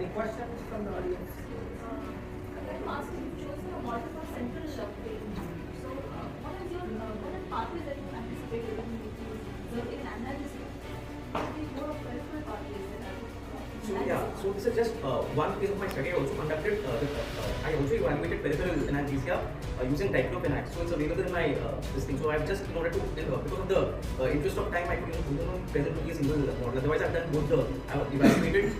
Any questions from the audience? I'd like to ask you, you've chosen a model for central pain. So, what are pathways that you anticipate when you use? So, in analysis, it is more of peripheral pathways that are. So this is just one case of my study. I also conducted, I also evaluated peripheral analgesia using diclofenac. So it's available in my this thing. So I've just, in order to, because of the interest of time, I could present only a single model. Otherwise, I've done both I've evaluated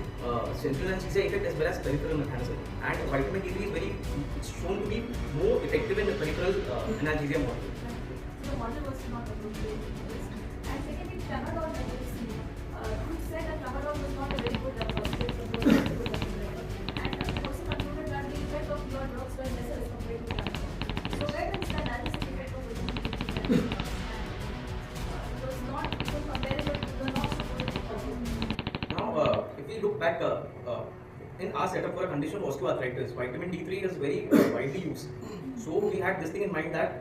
central analgesia effect as well as peripheral mechanism. And vitamin D3 it's shown to be more effective in the peripheral analgesia model. So the model was not appropriate for this. And secondly, tramadol medicine. You said that tramadol was not a very good drug. And also concluded that the effect of your drugs were lesser as compared to tramadol. So where does the analysis effect of vitamin D3 it was not even comparable to the not. Now, if we look back in our setup for a condition of osteoarthritis, vitamin D3 is very widely used. So we had this thing in mind that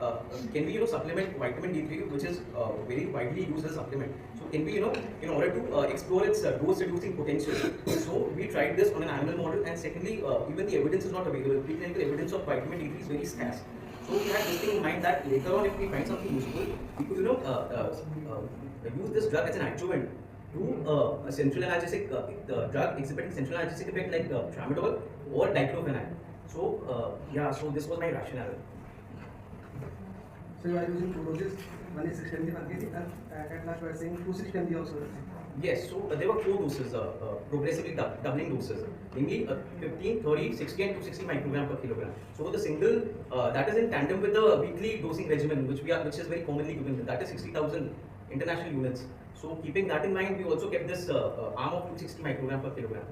can we supplement vitamin D3, which is very widely used as a supplement. So can we in order to explore its dose reducing potential. So we tried this on an animal model, and secondly even the evidence is not available. Preclinical evidence of vitamin D3 is very scarce. So we had this thing in mind that later on, if we find something useful, we could use this drug as an adjuvant to a central analgesic drug exhibiting central analgesic effect like tramadol or diclofenac. So so this was my rationale. So you are using two doses, one is 6 mg, and at last you are saying 2 6 mg also. Yes, so there were 4 doses, progressively doubling doses, namely 15, 30, 60 and 260 microgram per kilogram. So the single, that is in tandem with the weekly dosing regimen which is very commonly given, that is 60,000 international units. So keeping that in mind, we also kept this arm of 260 microgram per kilogram.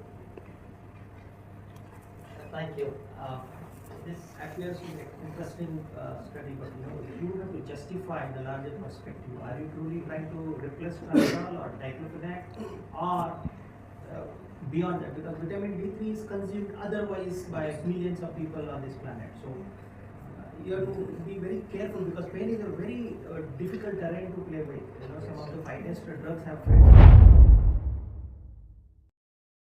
Thank you. This appears to be an interesting study, but you have to justify the larger perspective. Are you truly trying to replace tramadol or diclofenac, or beyond that? Because vitamin D3 is consumed otherwise by millions of people on this planet. So you have to be very careful, because pain is a very difficult terrain to play with. Some of the finest drugs have failed.